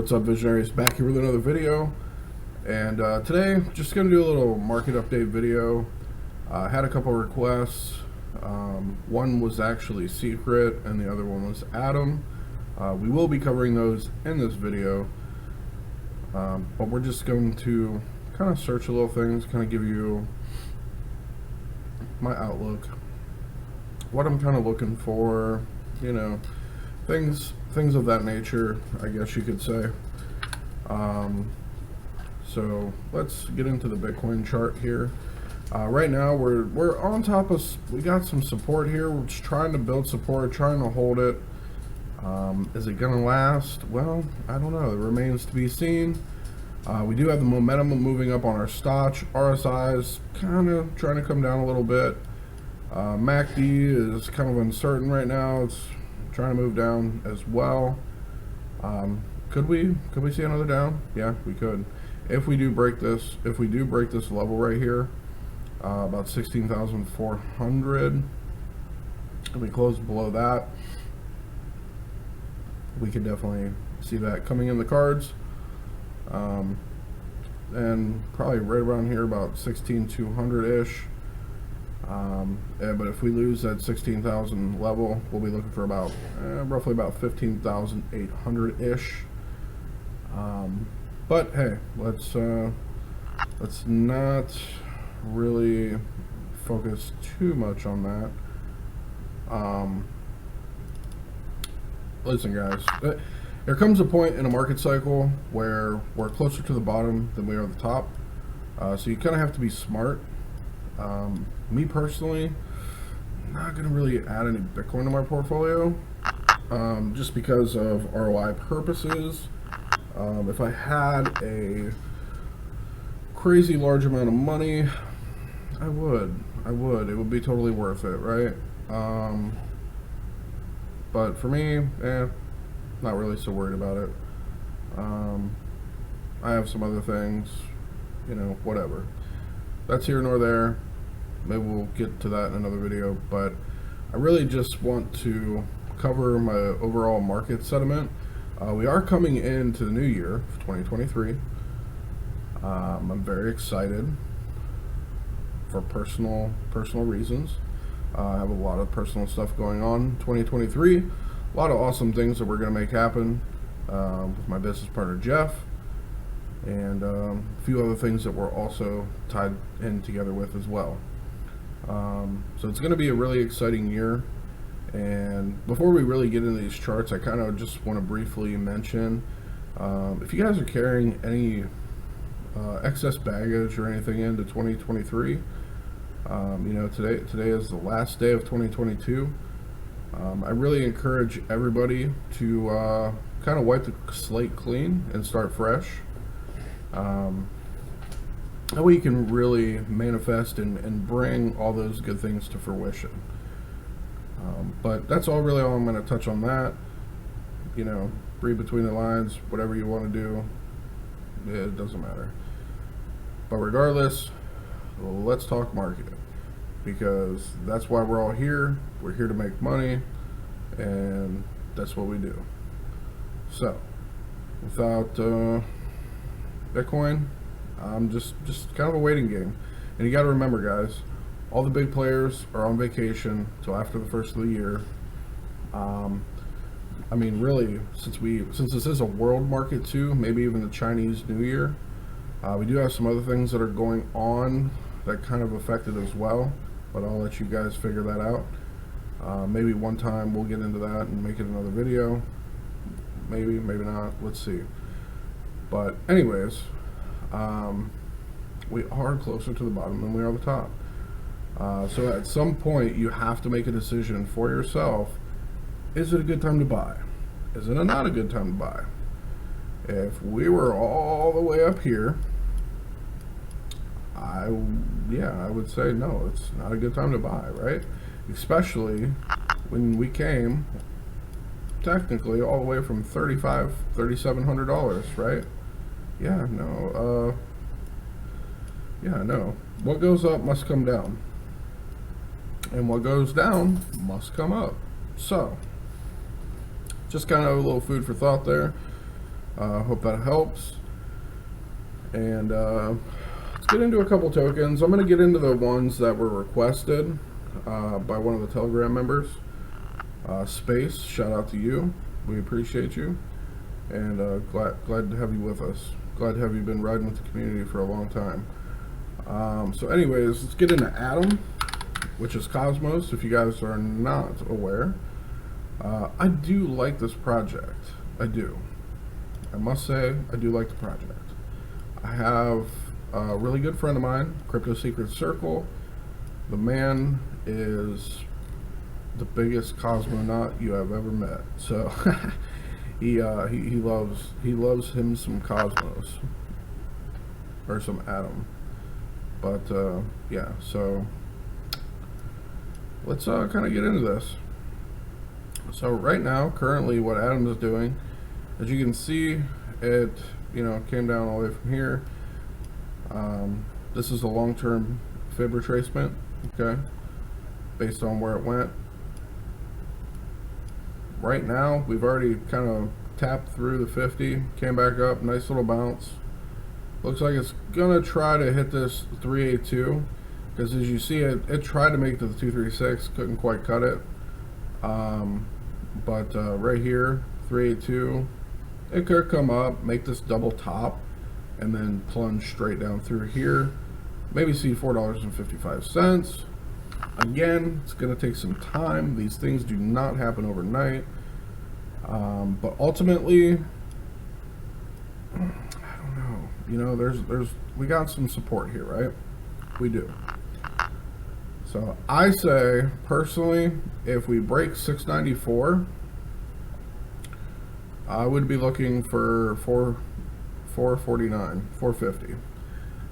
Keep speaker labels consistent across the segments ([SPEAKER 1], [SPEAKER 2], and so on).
[SPEAKER 1] What's up, visionaries? Back here with another video, and today just gonna do a little market update video. I had a couple requests. One was actually secret and the other one was Adam. We will be covering those in this video, but we're just going to kind of search a little things, kind of give you my outlook, what I'm kind of looking for, you know, things of that nature, I guess you could say. So let's get into the Bitcoin chart here. Right now we're on top of, we got some support here. We're just trying to build support, trying to hold it. Is it gonna last? Well, I don't know, it remains to be seen. We do have the momentum moving up on our Stoch. RSI is kind of trying to come down a little bit. MACD is kind of uncertain right now. It's trying to move down as well. Could we see another down? Yeah, we could. If we do break this level right here, about 16,400, if we close below that, we could definitely see that coming in the cards. And probably right around here about 16,200-ish. But if we lose that 16,000 level, we'll be looking for about roughly about 15,800-ish. But hey, let's not really focus too much on that. Listen, guys, there comes a point in a market cycle where we're closer to the bottom than we are the top. So you kind of have to be smart. Me personally, I'm not going to really add any Bitcoin to my portfolio, just because of ROI purposes. If I had a crazy large amount of money, I would. It would be totally worth it, right? But for me, not really so worried about it. I have some other things, you know, whatever. That's here nor there. Maybe we'll get to that in another video, but I really just want to cover my overall market sentiment. We are coming into the new year, 2023. I'm very excited for personal reasons. I have a lot of personal stuff going on in 2023. A lot of awesome things that we're going to make happen with my business partner Jeff, and a few other things that we're also tied in together with as well. So it's going to be a really exciting year. And before we really get into these charts, I kind of just want to briefly mention, if you guys are carrying any excess baggage or anything into 2023, you know, today is the last day of 2022. I really encourage everybody to kind of wipe the slate clean and start fresh. That way you can really manifest and bring all those good things to fruition. But that's all I'm going to touch on that. You know, read between the lines, whatever you want to do, it doesn't matter. But regardless, let's talk market, because that's why we're all here. We're here to make money, and that's what we do. So, without Bitcoin, I'm just kind of a waiting game. And you got to remember, guys, all the big players are on vacation till after the first of the year. I mean, really, since this is a world market too, maybe even the Chinese New Year, we do have some other things that are going on that kind of affect it as well. But I'll let you guys figure that out. Maybe one time we'll get into that and make it another video. Maybe not. Let's see. But anyways, we are closer to the bottom than we are the top. So at some point you have to make a decision for yourself. Is it a good time to buy? Is it not a good time to buy? If we were all the way up here, I would say no, it's not a good time to buy, right? Especially when we came technically all the way from $3,700, right? No. What goes up must come down, and what goes down must come up. So just kind of a little food for thought there. Hope that helps. And let's get into a couple tokens. I'm going to get into the ones that were requested by one of the Telegram members. Space, shout out to you. We appreciate you. And glad to have you with us. Glad to have you been riding with the community for a long time. So anyways, let's get into Atom, which is Cosmos, if you guys are not aware. I do like this project. I do. I must say, I do like the project. I have a really good friend of mine, Crypto Secret Circle. The man is the biggest cosmonaut you have ever met. So he loves him some Cosmos or some Atom. But yeah, so let's kind of get into this. So right now, currently, what Atom is doing, as you can see, it came down all the way from here. This is a long-term fib retracement, okay, based on where it went. Right now, we've already kind of tapped through the 50, came back up, nice little bounce. Looks like it's gonna try to hit this 382, because as you see, it tried to make it to the 236, couldn't quite cut it. But right here, 382, it could come up, make this double top, and then plunge straight down through here. Maybe see $4.55. Again, it's going to take some time. These things do not happen overnight. But ultimately, I don't know. We got some support here, right? We do. So I say, personally, if we break 694, I would be looking for 449, 450.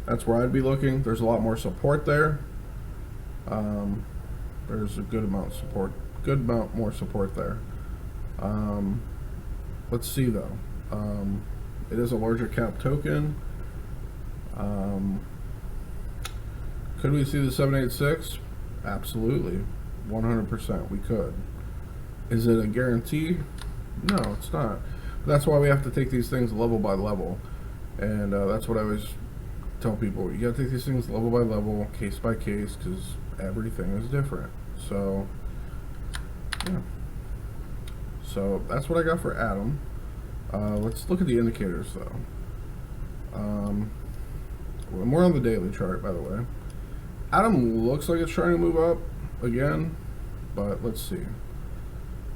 [SPEAKER 1] That's where I'd be looking. There's a lot more support there. There's a good amount more support there. Let's see though. It is a larger cap token. Could we see the 786? Absolutely, 100% we could. Is it a guarantee? No, it's not. But that's why we have to take these things level by level, and that's what I always tell people. You gotta take these things level by level, case by case, because everything is different. So yeah, so that's what I got for Atom. Let's look at the indicators though. We're on the daily chart, by the way. Atom looks like it's trying to move up again, but let's see.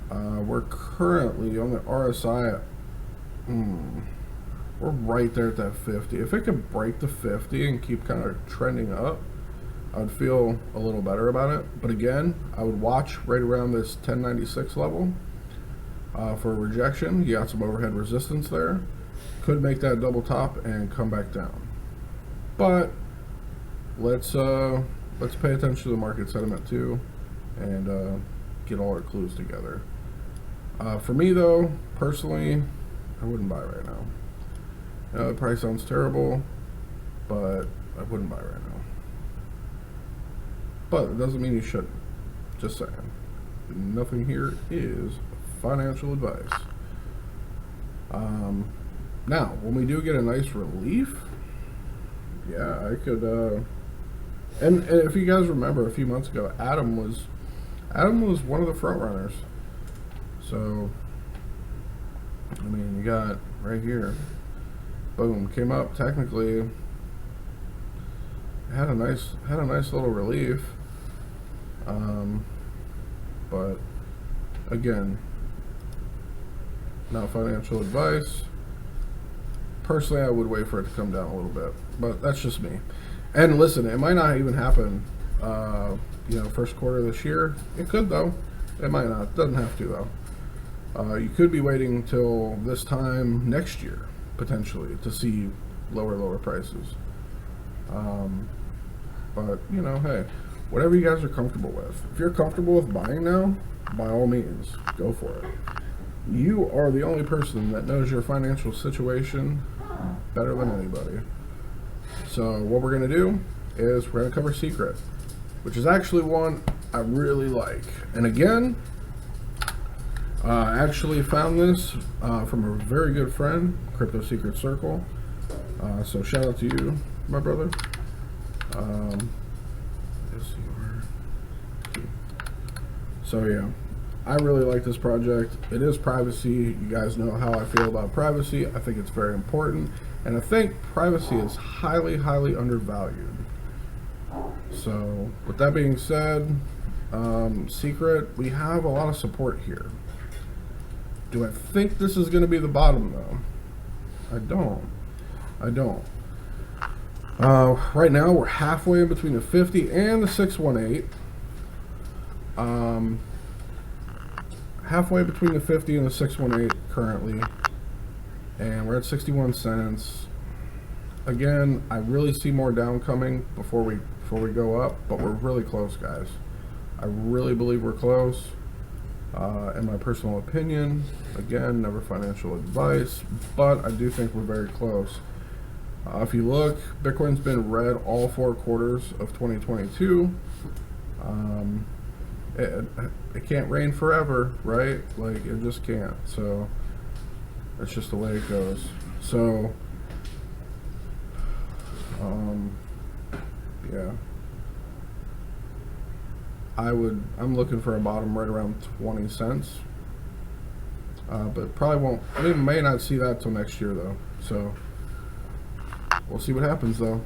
[SPEAKER 1] We're currently on the RSI. We're right there at that 50. If it could break the 50 and keep kind of trending up, I'd feel a little better about it. But again, I would watch right around this 1096 level for rejection. You got some overhead resistance there. Could make that double top and come back down. But let's pay attention to the market sentiment too, and get all our clues together. For me though, personally, I wouldn't buy right now. The price sounds terrible, but I wouldn't buy right now. But it doesn't mean you shouldn't. Just saying. Nothing here is financial advice. Now, when we do get a nice relief, yeah, I could, and if you guys remember a few months ago, Atom was one of the front runners. So, I mean, you got right here, boom, came up. Technically, had a nice little relief. But again, not financial advice. Personally, I would wait for it to come down a little bit, but that's just me. And listen, it might not even happen, first quarter of this year. It could though. It might not. It doesn't have to though. You could be waiting till this time next year potentially to see lower prices. But hey, whatever you guys are comfortable with. If you're comfortable with buying now, by all means, go for it. You are the only person that knows your financial situation better than anybody. So what we're going to do is we're going to cover Secret, which is actually one I really like. And again, I actually found this from a very good friend, Crypto Secret Circle. So shout out to you, my brother. Um, so yeah, I really like this project. It is privacy. You guys know how I feel about privacy. I think it's very important, and I think privacy is highly, highly undervalued. So with that being said, Secret, we have a lot of support here. Do I think this is going to be the bottom though? I don't. I don't. Right now we're halfway in between the 50 and the 618. Um, Halfway between the 50 and the 618 currently, and we're at 61 cents. Again, I really see more down coming before we go up, but we're really close, guys. I really believe we're close. In my personal opinion, again, never financial advice, but I do think we're very close. If you look, Bitcoin's been red all 4 quarters of 2022. It can't rain forever, right? Like, it just can't. So that's just the way it goes. So, yeah. I'm looking for a bottom right around 20 cents. But probably won't, we may not see that till next year though. So we'll see what happens though.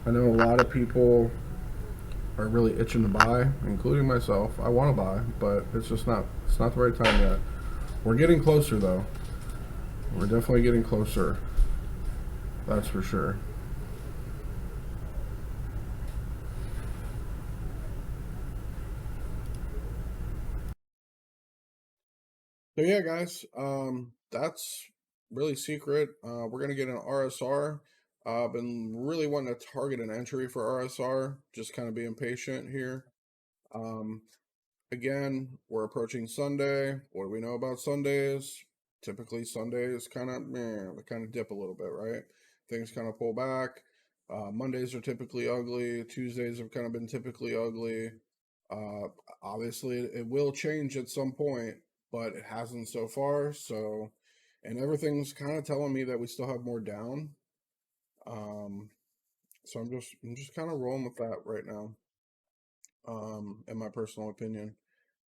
[SPEAKER 1] I know a lot of people are really itching to buy, including myself. I want to buy, but it's not the right time yet. We're getting closer though. We're definitely getting closer. That's for sure. So yeah, guys, that's really Secret. We're gonna get an RSR. I've been really wanting to target an entry for RSR. Just kind of being patient here. Um, Again, we're approaching Sunday. What do we know about Sundays? Typically, Sundays kind of they kind of dip a little bit, right? Things kind of pull back. Mondays are typically ugly. Tuesdays have kind of been typically ugly. Uh, Obviously, it will change at some point, but it hasn't so far. So, and everything's kind of telling me that we still have more down. Um, so I'm just kind of rolling with that right now. In my personal opinion,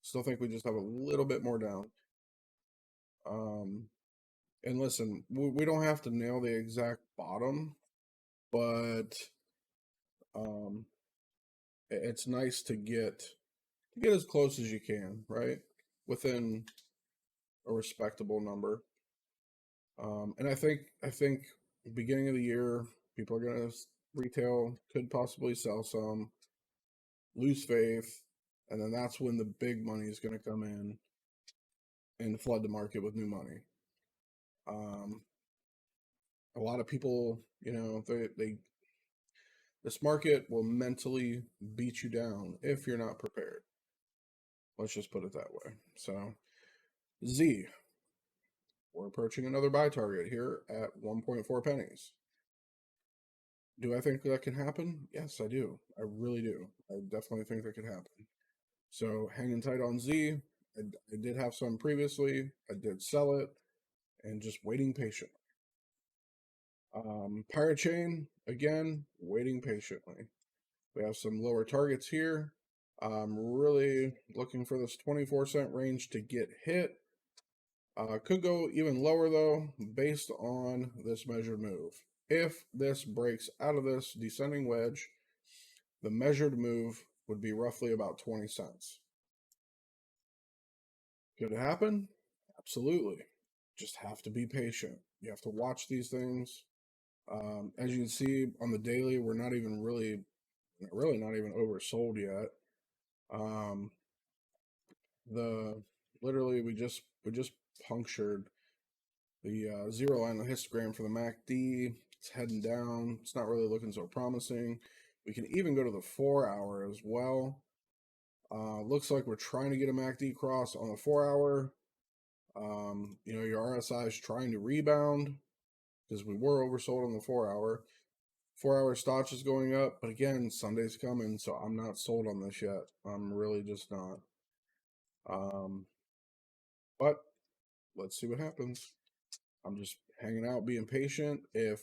[SPEAKER 1] still think we just have a little bit more down. Um, and listen, we don't have to nail the exact bottom, but um, it's nice to get as close as you can, right? Within a respectable number. And I think beginning of the year, people are gonna retail could possibly sell some, lose faith, and then that's when the big money is gonna come in and flood the market with new money. Um, a lot of people, they this market will mentally beat you down if you're not prepared. Let's just put it that way. So Z, we're approaching another buy target here at 1.4 pennies. Do I think that can happen? Yes, I do. I really do. I definitely think that could happen. So hanging tight on Z. I did have some previously. I did sell it and just waiting patient. Pirate Chain, again, waiting patiently. We have some lower targets here. I'm really looking for this 24-cent range to get hit. Could go even lower though, based on this measured move. If this breaks out of this descending wedge, the measured move would be roughly about 20 cents. Could it happen? Absolutely. Just have to be patient. You have to watch these things. As you can see on the daily, we're not even really not even oversold yet. Um, the literally we just punctured the zero line on the histogram for the MACD. It's heading down. It's not really looking so promising. We can even go to the 4-hour as well. Looks like we're trying to get a MACD cross on the 4-hour. Your RSI is trying to rebound because we were oversold on the 4-hour. 4-hour Stotch is going up, but again, Sunday's coming, so I'm not sold on this yet. I'm really just not. But let's see what happens. I'm just hanging out, being patient. If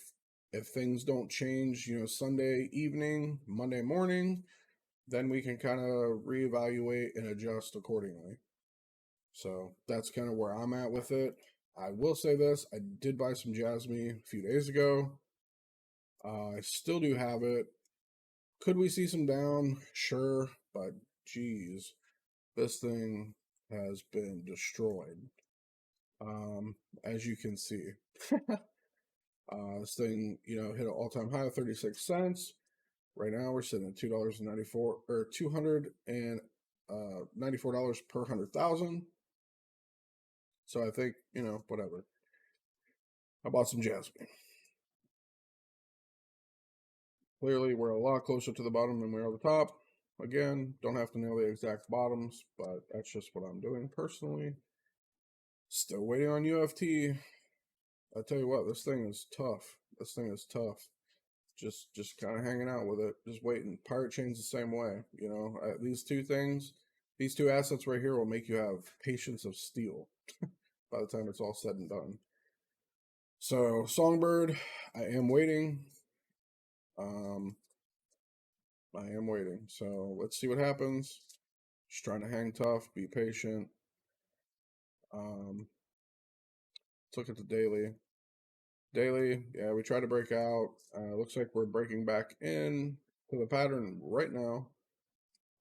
[SPEAKER 1] things don't change, Sunday evening, Monday morning, then we can kind of reevaluate and adjust accordingly. So that's kind of where I'm at with it. I will say this: I did buy some Jasmy a few days ago. I still do have it. Could we see some down? Sure, but geez, this thing has been destroyed. As you can see, this thing, hit an all-time high of 36 cents. Right now, we're sitting at $2.94 or $294 per 100,000. So I think, whatever. I bought some Jasmy. Clearly, we're a lot closer to the bottom than we are the top. Again, don't have to nail the exact bottoms, but that's just what I'm doing personally. Still waiting on UFT. I tell you what, this thing is tough. This thing is tough. Just kind of hanging out with it, just waiting. Pirate Chain's the same way. These two things, these two assets right here will make you have patience of steel by the time it's all said and done. So Songbird, I am waiting. I am waiting. So let's see what happens. Just trying to hang tough, be patient. Let's look at the daily. Daily, yeah, we tried to break out. Looks like we're breaking back in to the pattern right now.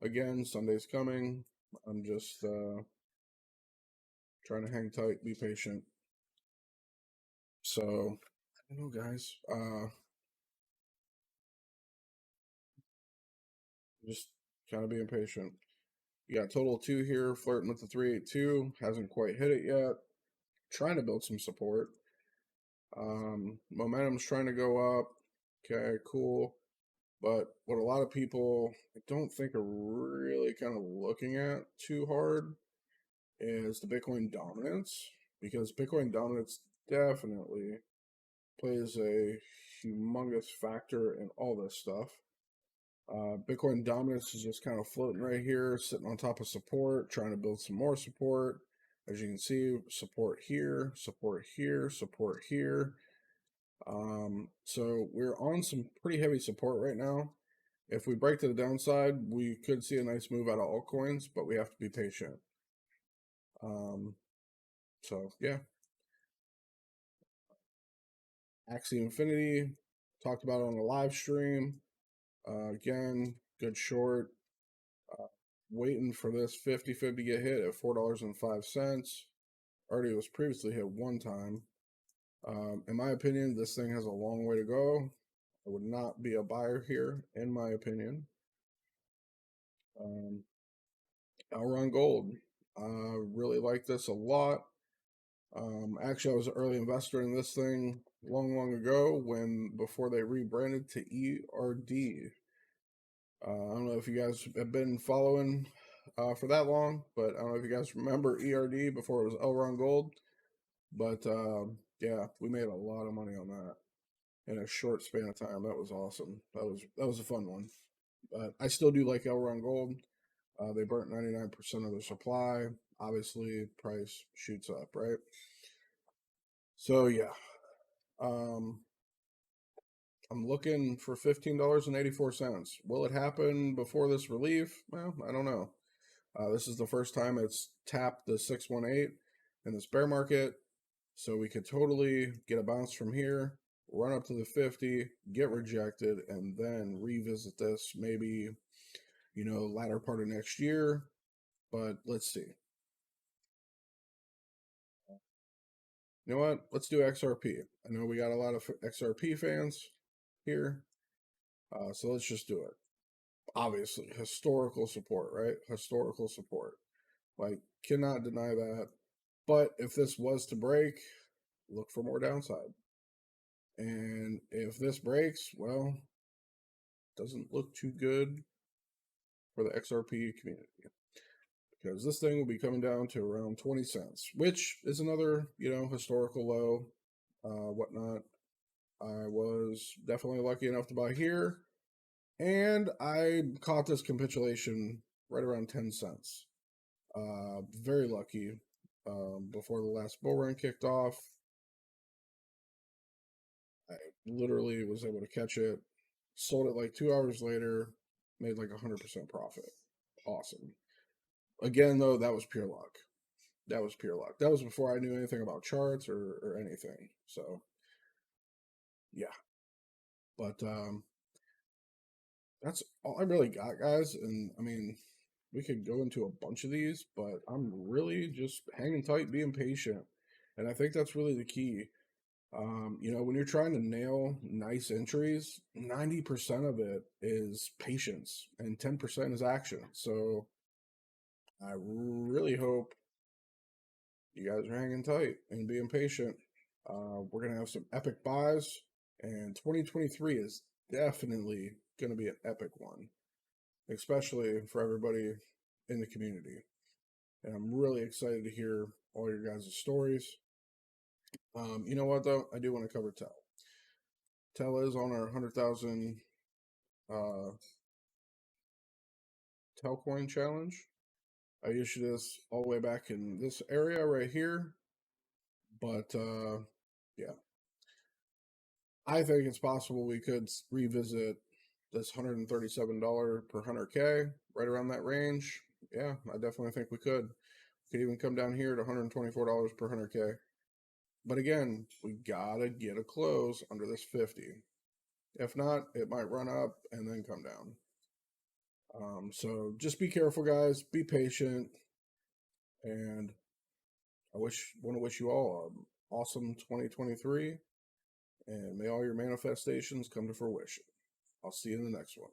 [SPEAKER 1] Again, Sunday's coming. I'm just trying to hang tight, be patient. So, I don't know, guys. Just kind of being patient. You got total 2 here, flirting with the 382. Hasn't quite hit it yet. Trying to build some support. Momentum's trying to go up. Okay, cool. But what a lot of people I don't think are really kind of looking at too hard is the Bitcoin dominance, because Bitcoin dominance definitely plays a humongous factor in all this stuff. Bitcoin dominance is just kind of floating right here, sitting on top of support, trying to build some more support. As you can see, support here, support here, support here. So we're on some pretty heavy support right now. If we break to the downside, we could see a nice move out of altcoins, but we have to be patient. So yeah. Axie Infinity, talked about it on the live stream. Again, good short. Waiting for this 50 fib to get hit at $4.05. Already was previously hit one time. In my opinion, this thing has a long way to go. I would not be a buyer here, in my opinion. Elrond Gold. Really like this a lot. Actually, I was an early investor in this thing long ago before they rebranded to ERD. I don't know if you guys have been following for that long, but I don't know if you guys remember ERD before it was Elrond Gold. But yeah, we made a lot of money on that in a short span of time. That was awesome. That was a fun one. But I still do like Elrond Gold. They burnt 99% of their supply. Obviously, price shoots up, right? So yeah, I'm looking for $15.84. Will it happen before this relief? Well, I don't know. This is the first time it's tapped the 618 in this bear market. So we could totally get a bounce from here, run up to the 50, get rejected, and then revisit this maybe, latter part of next year. But let's see. You know what? Let's do XRP. I know we got a lot of XRP fans here. So let's just do it. Obviously, historical support, right? Historical support. Cannot deny that. But if this was to break, look for more downside. And if this breaks, well, doesn't look too good for the XRP community, because this thing will be coming down to around 20 cents, which is another, historical low, whatnot. I was definitely lucky enough to buy here, and I caught this capitulation right around 10 cents. Very lucky. Before the last bull run kicked off, I literally was able to catch it, sold it like 2 hours later, made like 100% profit. Awesome. Again, though, that was pure luck. That was pure luck. That was before I knew anything about charts or anything. So, yeah. But that's all I really got, guys. And I mean, we could go into a bunch of these, but I'm really just hanging tight, being patient. And I think that's really the key. When you're trying to nail nice entries, 90% of it is patience and 10% is action. So I really hope you guys are hanging tight and being patient. We're going to have some epic buys, and 2023 is definitely going to be an epic one, especially for everybody in the community. And I'm really excited to hear all your guys' stories. You know what, though? I do want to cover Tell. Tell is on our 100,000 Telcoin challenge. I issued this all the way back in this area right here. But yeah, I think it's possible we could revisit this $137 per 100K, right around that range. Yeah, I definitely think we could. We could even come down here to $124 per 100K. But again, we gotta get a close under this 50. If not, it might run up and then come down. So just be careful, guys. Be patient, and want to wish you all an awesome 2023, and may all your manifestations come to fruition. I'll see you in the next one.